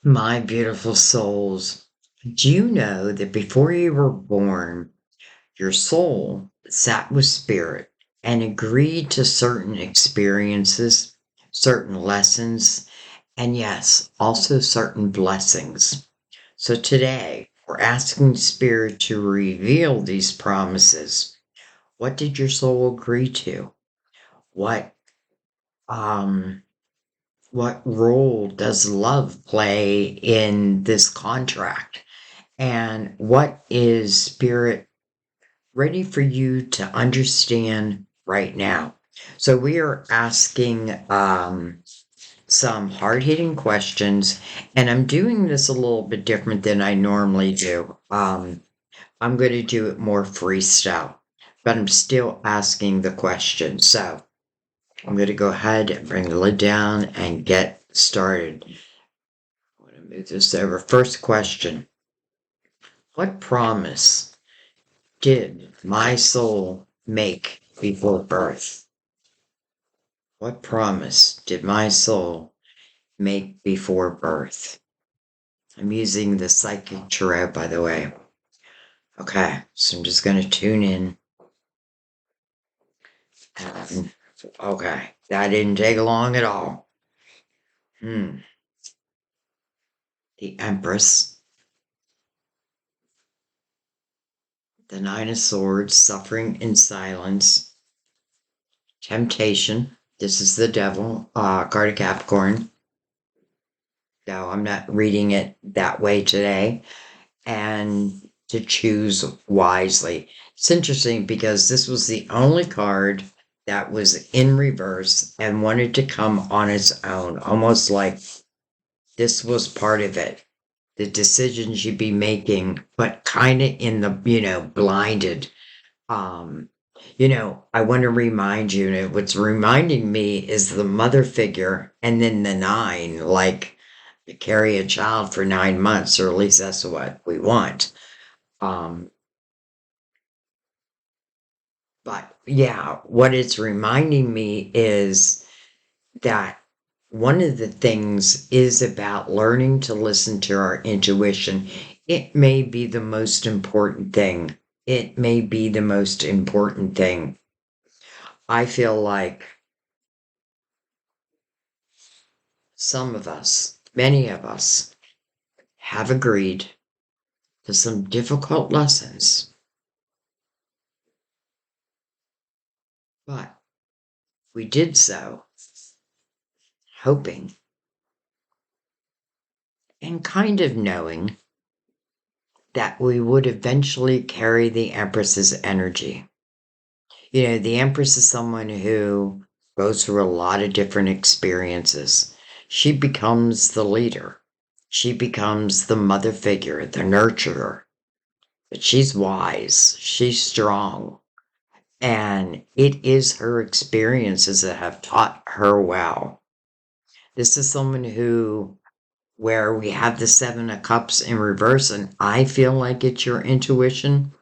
My beautiful souls, do you know that before you were born, your soul sat with spirit and agreed to certain experiences, certain lessons, and yes, also certain blessings? So today, we're asking spirit to reveal these promises. What did your soul agree to? What um what role does love play in this contract? And what is spirit ready for you to understand right now? So we are asking some hard-hitting questions, and I'm doing this a little bit different than I normally do. I'm going to do it more freestyle, but I'm still asking the question. So I'm going to go ahead and bring the lid down and get started. I'm going to move this over. First question: what promise did my soul make before birth? What promise did my soul make before birth? I'm using the psychic tarot, by the way. Okay, so I'm just going to tune in. Okay, that didn't take long at all. The Empress, the Nine of Swords, suffering in silence, temptation. This is the devil, card of Capricorn. No, I'm not reading it that way today. And to choose wisely. It's interesting because this was the only card that was in reverse and wanted to come on its own, almost like this was part of it. The decisions you'd be making, but kind of in the, blinded. Um, I want to remind you, and what's reminding me is the mother figure and then the nine, like to carry a child for 9 months, or at least that's what we want. Um, but yeah, what it's reminding me is that one of the things is about learning to listen to our intuition. It may be the most important thing. It may be the most important thing. I feel like some of us, many of us, have agreed to some difficult lessons, but we did so hoping and kind of knowing that we would eventually carry the Empress's energy. The Empress is someone who goes through a lot of different experiences. She becomes the leader, she becomes the mother figure, the nurturer. But she's wise, she's strong, and it is her experiences that have taught her well. This is someone who, where we have the Seven of Cups in reverse, and I feel like it's your intuition,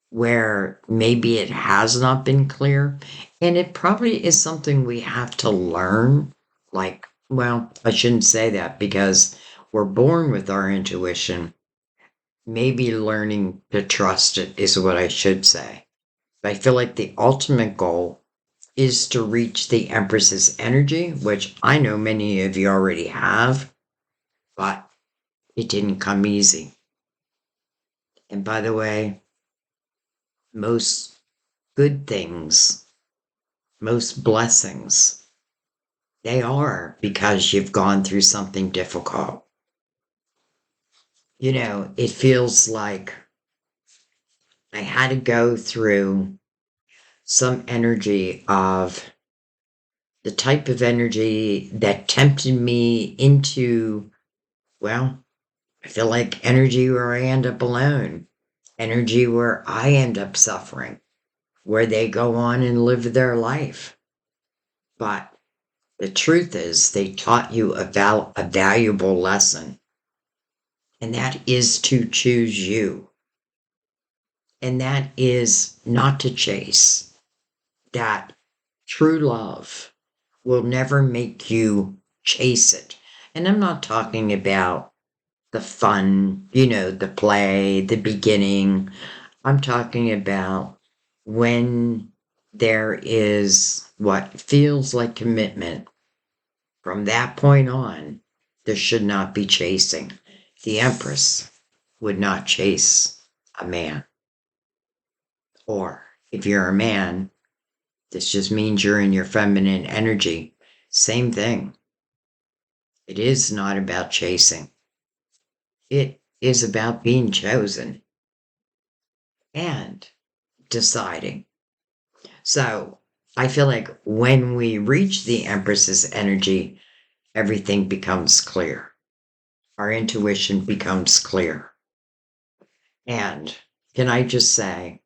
where maybe it has not been clear. And it probably is something we have to learn. Like, well, I shouldn't say that because we're born with our intuition. Maybe learning to trust it is what I should say. But I feel like the ultimate goal is to reach the Empress's energy, which I know many of you already have, but it didn't come easy. And by the way, most good things, most blessings, they are because you've gone through something difficult. It feels like I had to go through some energy of the type of energy that tempted me into, well, I feel like energy where I end up alone, energy where I end up suffering, where they go on and live their life. But the truth is, they taught you a valuable lesson, and that is to choose you, and that is not to chase. That true love will never make you chase it. And I'm not talking about the fun, the play, the beginning. I'm talking about when there is what feels like commitment. From that point on, there should not be chasing. The Empress would not chase a man. Or if you're a man, this just means you're in your feminine energy. Same thing. It is not about chasing. It is about being chosen and deciding. So I feel like when we reach the Empress's energy, everything becomes clear. Our intuition becomes clear. And can I just say,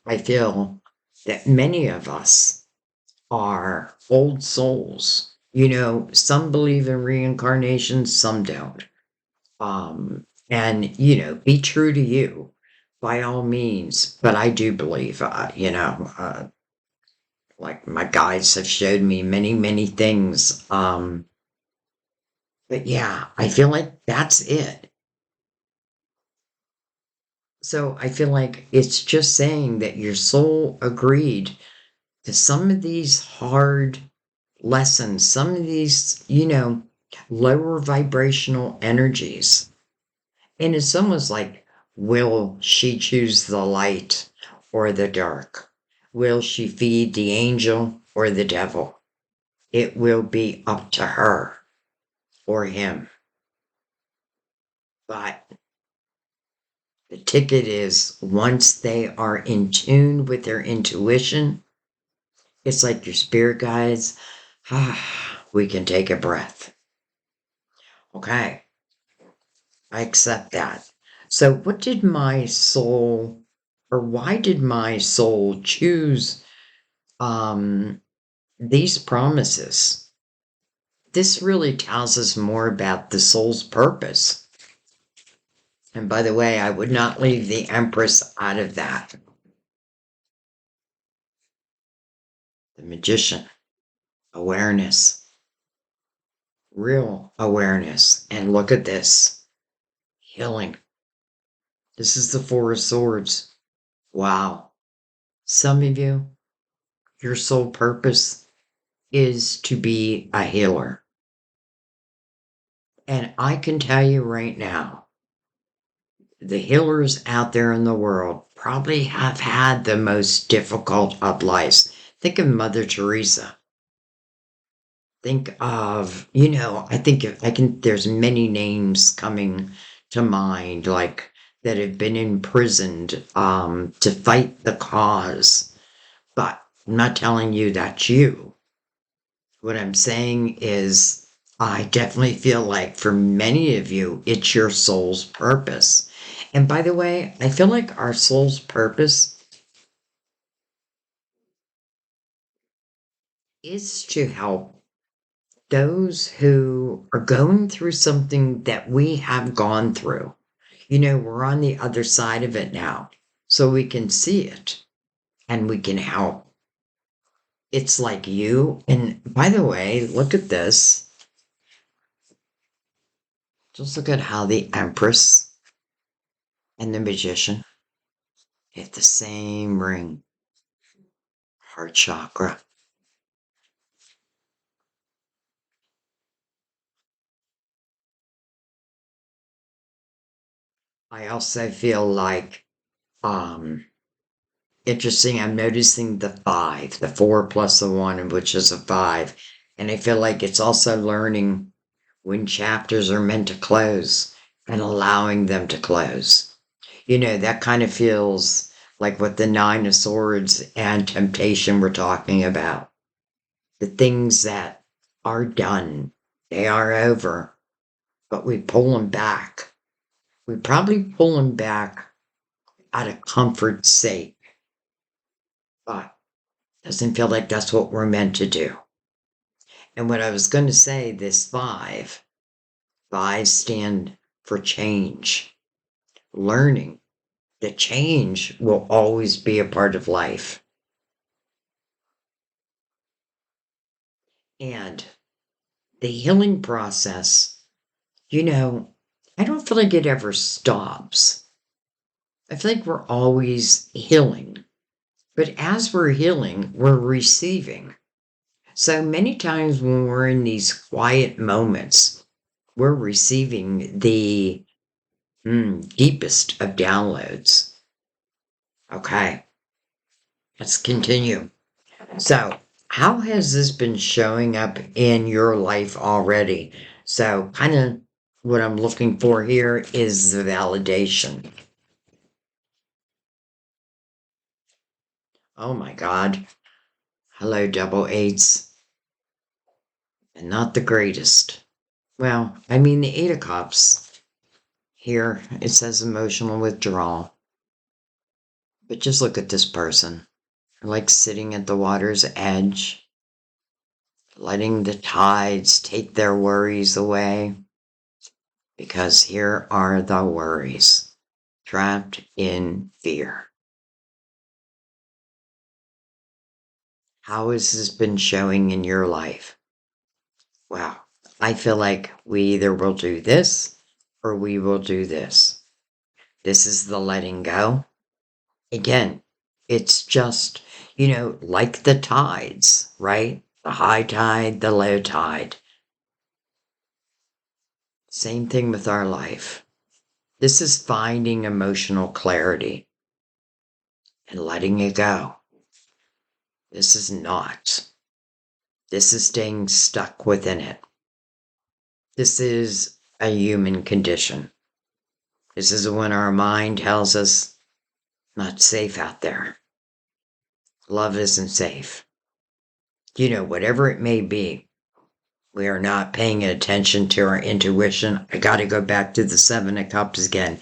I feel that many of us are old souls. Some believe in reincarnation, some don't. And, be true to you by all means. But I do believe, like my guides have showed me many, many things. But yeah, I feel like that's it. So I feel like it's just saying that your soul agreed to some of these hard lessons, some of these, lower vibrational energies. And it's almost like, will she choose the light or the dark? Will she feed the angel or the devil? It will be up to her or him. But the ticket is once they are in tune with their intuition, it's like your spirit guides, we can take a breath. Okay, I accept that. So, what did my soul, or why did my soul choose these promises? This really tells us more about the soul's purpose. And by the way, I would not leave the Empress out of that. The Magician, awareness, real awareness. And look at this healing. This is the Four of Swords. Wow. Some of you, your sole purpose is to be a healer. And I can tell you right now, the healers out there in the world probably have had the most difficult of lives. Think of Mother Teresa. Think of, I think there's many names coming to mind, like that have been imprisoned to fight the cause. But I'm not telling you that's you. What I'm saying is, I definitely feel like for many of you, it's your soul's purpose. And by the way, I feel like our soul's purpose is to help those who are going through something that we have gone through. We're on the other side of it now, so we can see it and we can help. It's like you, and by the way, look at this. Just look at how the Empress and the Magician hit the same ring, heart chakra. I also feel like, interesting, I'm noticing the five, the four plus the one, which is a five. And I feel like it's also learning when chapters are meant to close and allowing them to close. That kind of feels like what the Nine of Swords and temptation were talking about. The things that are done, they are over, but we pull them back. We probably pull them back out of comfort's sake, but doesn't feel like that's what we're meant to do. And what I was going to say, this five stand for change, learning that change will always be a part of life. And the healing process, you know, I don't feel like it ever stops. I feel like we're always healing. But as we're healing, we're receiving. So many times when we're in these quiet moments, we're receiving the deepest of downloads. Okay, let's continue. So, how has this been showing up in your life already? So, kind of what I'm looking for here is the validation. Oh my God. Hello, double eights. And not the greatest. Well, I mean, the Eight of Cups. Here it says emotional withdrawal. But just look at this person. Like sitting at the water's edge, letting the tides take their worries away. Because here are the worries, trapped in fear. How has this been showing in your life? Wow, I feel like we either will do this or we will do this. This is the letting go. Again, it's just, like the tides, right? The high tide, the low tide. Same thing with our life. This is finding emotional clarity and letting it go. This is not. This is staying stuck within it. This is a human condition. This is when our mind tells us not safe out there. Love isn't safe. Whatever it may be, we are not paying attention to our intuition. I got to go back to the Seven of Cups again.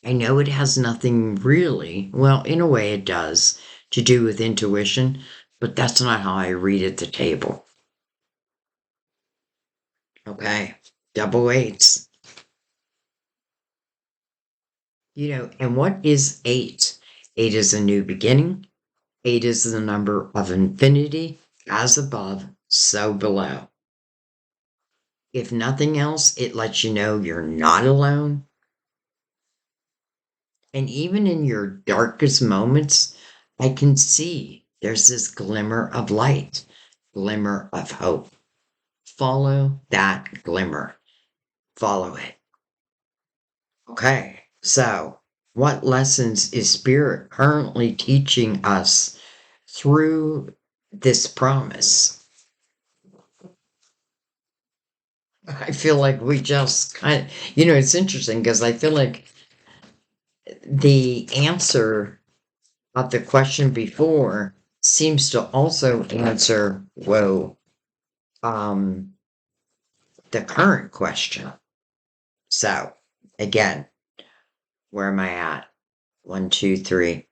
I know it has nothing really, well, in a way it does, to do with intuition, but that's not how I read at the table. Okay, double eights. And what is eight? Eight is a new beginning. Eight is the number of infinity, as above, so below. If nothing else, it lets you know you're not alone. And even in your darkest moments, I can see there's this glimmer of light, glimmer of hope. Follow that glimmer. Follow it. Okay, so what lessons is Spirit currently teaching us through this promise? I feel like we just kind of, it's interesting because I feel like the answer of the question before seems to also answer, the current question. So, again, where am I at? 1, 2, 3.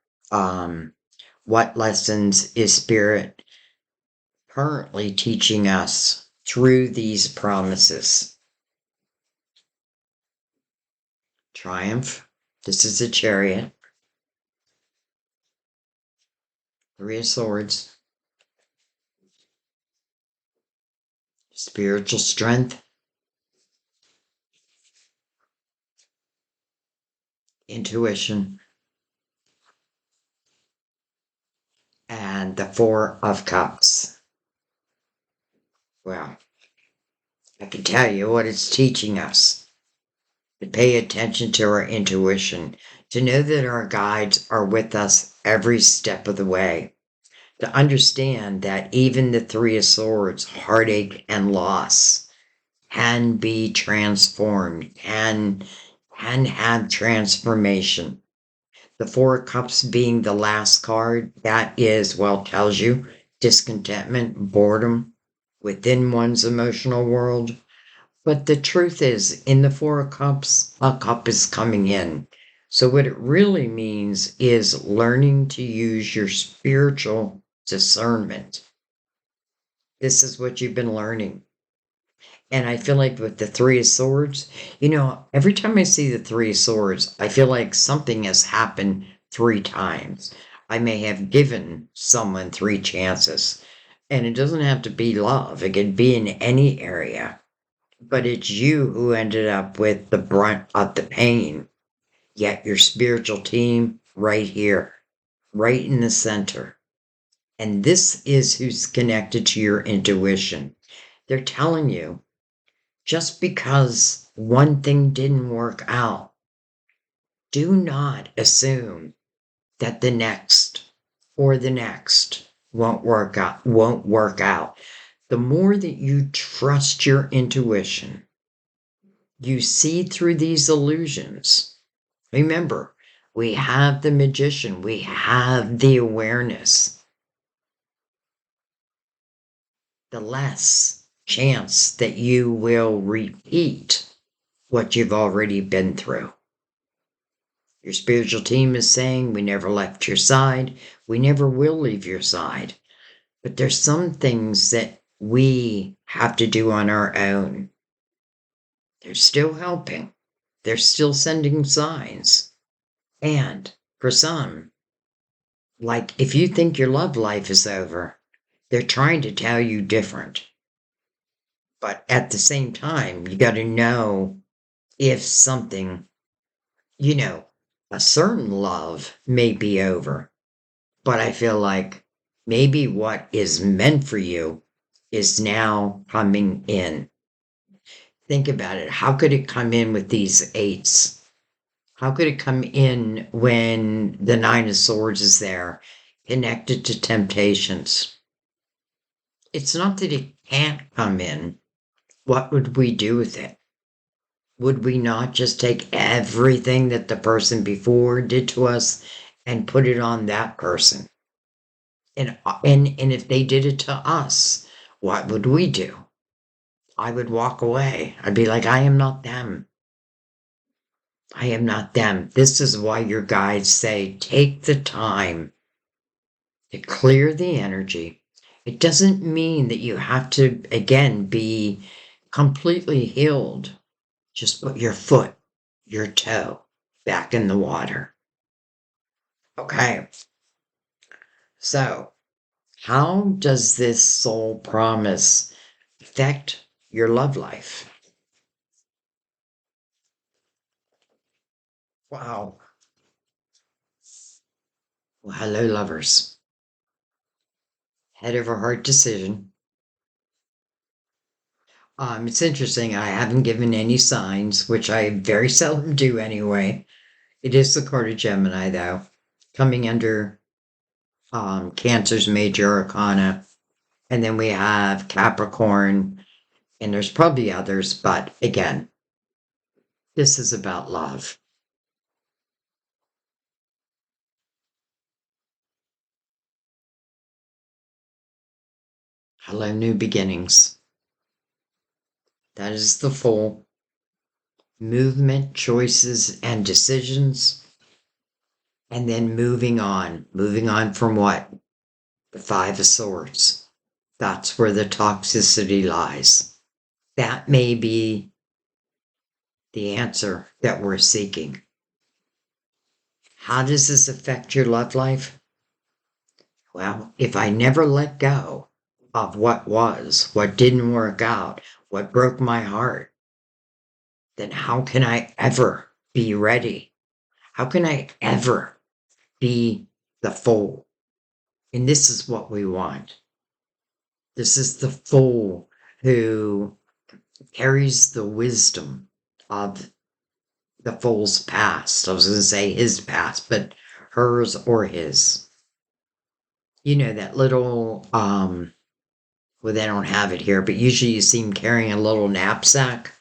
What lessons is Spirit currently teaching us through these promises? Triumph. This is a Chariot. 3 of Swords. Spiritual strength. Intuition. And the 4 of Cups. Well, I can tell you what it's teaching us. To pay attention to our intuition, to know that our guides are with us every step of the way, to understand that even the 3 of Swords, heartache and loss, can be transformed, can have transformation. The 4 of Cups being the last card, that tells you discontentment, boredom within one's emotional world. But the truth is, in the 4 of Cups, a cup is coming in. So what it really means is learning to use your spiritual discernment. This is what you've been learning. And I feel like with the 3 of Swords, every time I see the 3 of Swords, I feel like something has happened 3 times. I may have given someone 3 chances. And it doesn't have to be love. It could be in any area. but it's you who ended up with the brunt of the pain. Yet your spiritual team right here, right in the center. And this is who's connected to your intuition. They're telling you just because one thing didn't work out, do not assume that the next or the next won't work out. The more that you trust your intuition, you see through these illusions. Remember, we have the magician, we have the awareness. The less chance that you will repeat what you've already been through. Your spiritual team is saying, we never left your side. We never will leave your side. But there's some things that we have to do on our own. They're still helping. They're still sending signs. And for some, like if you think your love life is over, they're trying to tell you different. But at the same time, you got to know if something, a certain love may be over. But I feel like maybe what is meant for you is now coming in. Think about it. How could it come in with these eights? How could it come in when the Nine of Swords is there, connected to temptations? It's not that it can't come in. What would we do with it? Would we not just take everything that the person before did to us and put it on that person? And if they did it to us, what would we do? I would walk away. I'd be like, I am not them. I am not them. This is why your guides say take the time to clear the energy. It doesn't mean that you have to, again, be completely healed. Just put your foot, your toe back in the water. Okay. So, how does this soul promise affect your love life? Wow. Well, hello, lovers. Head over heart decision. It's interesting. I haven't given any signs, which I very seldom do anyway. It is the card of Gemini, though, coming under Cancer's major arcana. And then we have Capricorn, and there's probably others, but again, this is about love. Hello, new beginnings. That is the full movement, choices, and decisions. And then moving on. Moving on from what? The Five of Swords. That's where the toxicity lies. That may be the answer that we're seeking. How does this affect your love life? Well, if I never let go of what was, what didn't work out, what broke my heart, then how can I ever be ready? How can I ever be the fool? And this is what we want. This is the fool who carries the wisdom of the fool's past. I was going to say his past, but hers or his. That little, well, they don't have it here, but usually you see him carrying a little knapsack.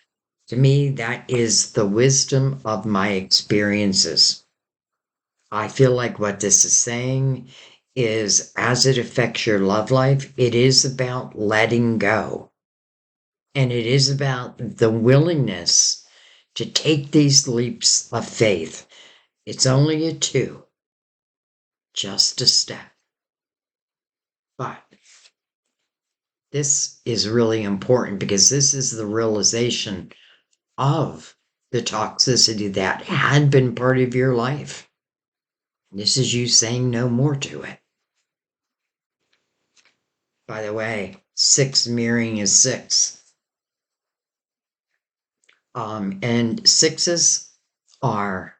To me, that is the wisdom of my experiences. I feel like what this is saying is as it affects your love life, it is about letting go. And it is about the willingness to take these leaps of faith. It's only a two, just a step. But this is really important because this is the realization of the toxicity that had been part of your life. This is you saying no more to it. By the way, 6 mirroring is 6. And sixes are,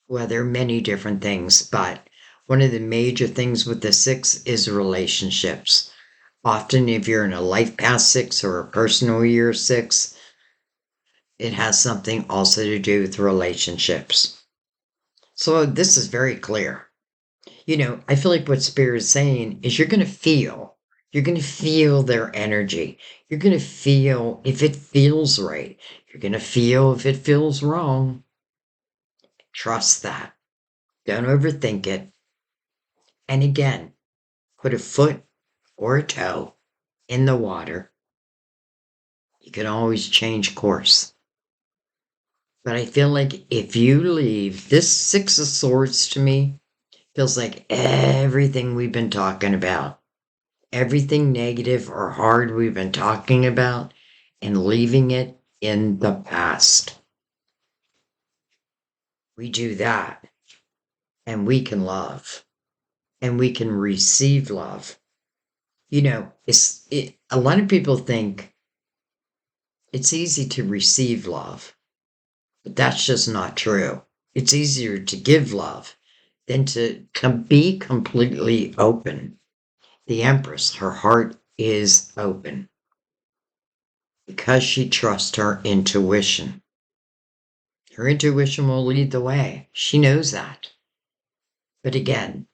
well, there are many different things, but one of the major things with the six is relationships. Often, if you're in a life path six or a personal year six, it has something also to do with relationships. So, this is very clear. I feel like what Spirit is saying is you're going to feel their energy. You're going to feel if it feels right. You're going to feel if it feels wrong. Trust that. Don't overthink it. And again, put a foot or a toe in the water. You can always change course. But I feel like if you leave this Six of Swords to me, feels like everything we've been talking about, everything negative or hard we've been talking about, and leaving it in the past. We do that, and we can love, and we can receive love. A lot of people think it's easy to receive love, but that's just not true. It's easier to give love than to be completely open. The Empress, her heart is open because she trusts her intuition. Her intuition will lead the way. She knows that. But again,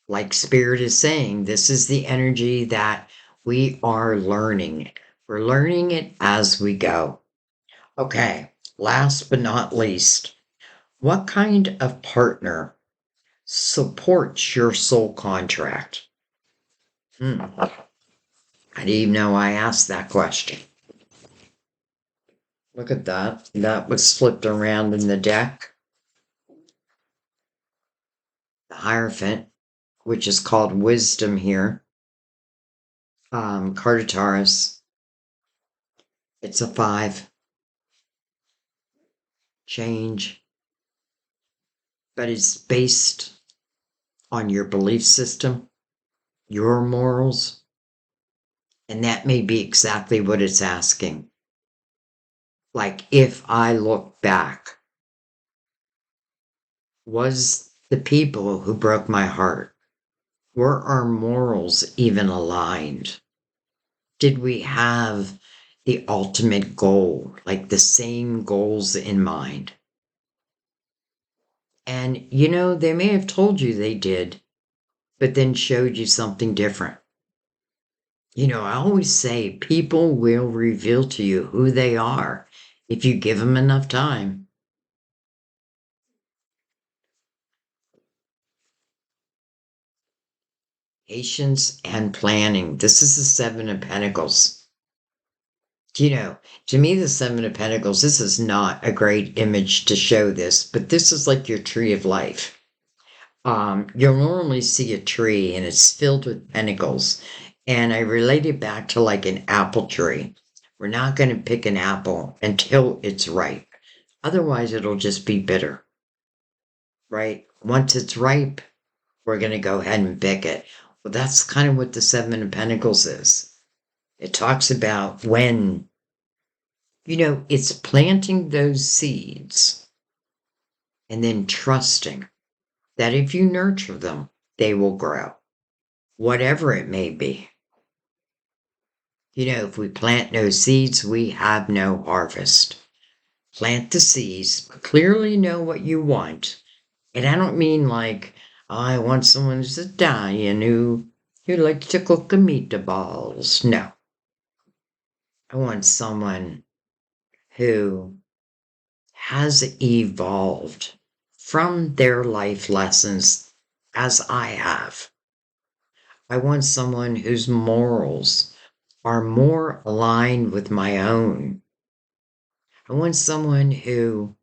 like Spirit is saying, this is the energy that we are learning. We're learning it as we go. Okay, last but not least, what kind of partner supports your soul contract? I didn't even know I asked that question. Look at that. That was flipped around in the deck. The Hierophant, which is called Wisdom here. Carditaris. It's a 5. Change. But it's based on your belief system, your morals, and that may be exactly what it's asking. Like, if I look back, was the people who broke my heart, were our morals even aligned? Did we have the ultimate goal, like the same goals in mind? And they may have told you they did, but then showed you something different. I always say people will reveal to you who they are if you give them enough time. Patience and planning. This is the Seven of Pentacles. To me, the Seven of Pentacles, this is not a great image to show this, but this is like your tree of life. You'll normally see a tree and it's filled with pentacles. And I relate it back to like an apple tree. We're not going to pick an apple until it's ripe. Otherwise, it'll just be bitter, right? Once it's ripe, we're going to go ahead and pick it. Well, that's kind of what the Seven of Pentacles is. It talks about when, it's planting those seeds and then trusting that if you nurture them, they will grow, whatever it may be. If we plant no seeds, we have no harvest. Plant the seeds, but clearly know what you want. And I don't mean like, I want someone who's Italian who likes to cook the meatballs. No. I want someone who has evolved from their life lessons as I have. I want someone whose morals are more aligned with my own. I want someone who,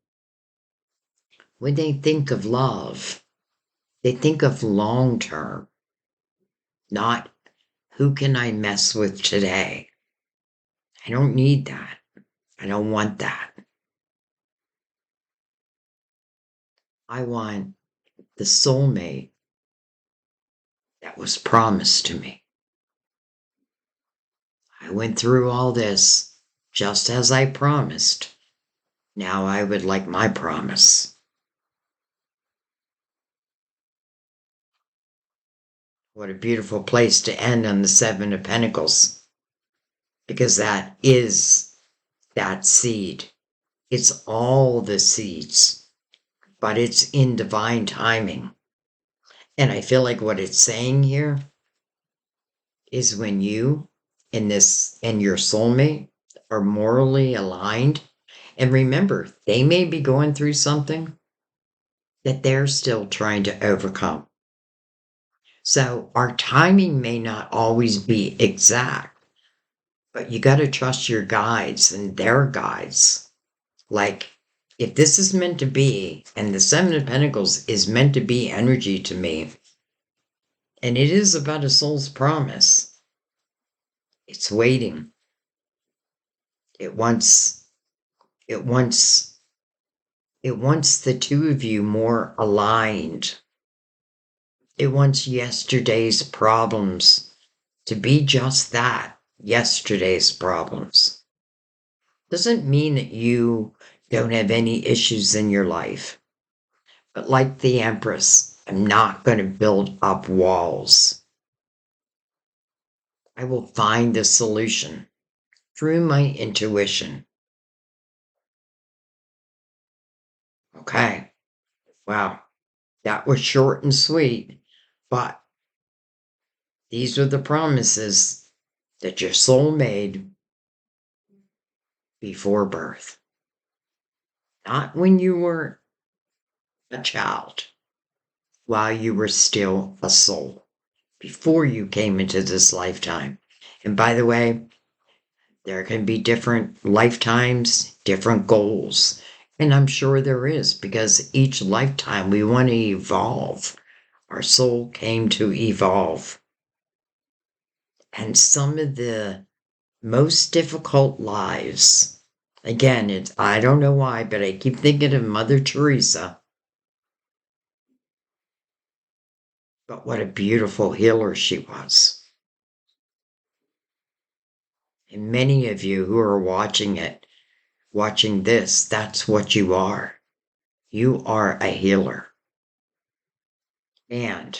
when they think of love, they think of long term, not who can I mess with today. I don't need that. I don't want that. I want the soulmate that was promised to me. I went through all this just as I promised. Now I would like my promise. What a beautiful place to end on the Seven of Pentacles, because that is that seed. It's all the seeds, but it's in divine timing. And I feel like what it's saying here is when you and your soulmate are morally aligned, and remember, they may be going through something that they're still trying to overcome. So our timing may not always be exact, but you got to trust your guides and their guides. Like, if this is meant to be, and the Seven of Pentacles is meant to be energy to me, and it is about a soul's promise, it's waiting. It wants, it wants, it wants the two of you more aligned. It wants yesterday's problems to be just that, yesterday's problems. Doesn't mean that you don't have any issues in your life. But like the Empress, I'm not going to build up walls. I will find the solution through my intuition. Okay. Wow. That was short and sweet, but these are the promises that your soul made before birth. Not when you were a child, while you were still a soul, before you came into this lifetime. And by the way, there can be different lifetimes, different goals. And I'm sure there is, because each lifetime we want to evolve. Our soul came to evolve. And some of the most difficult lives, again, I don't know why, but I keep thinking of Mother Teresa. But what a beautiful healer she was. And many of you who are watching this, that's what you are. You are a healer. And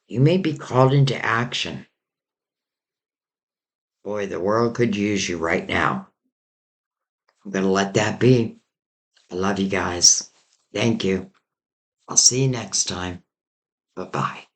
you may be called into action. Boy, the world could use you right now. I'm going to let that be. I love you guys. Thank you. I'll see you next time. Bye-bye.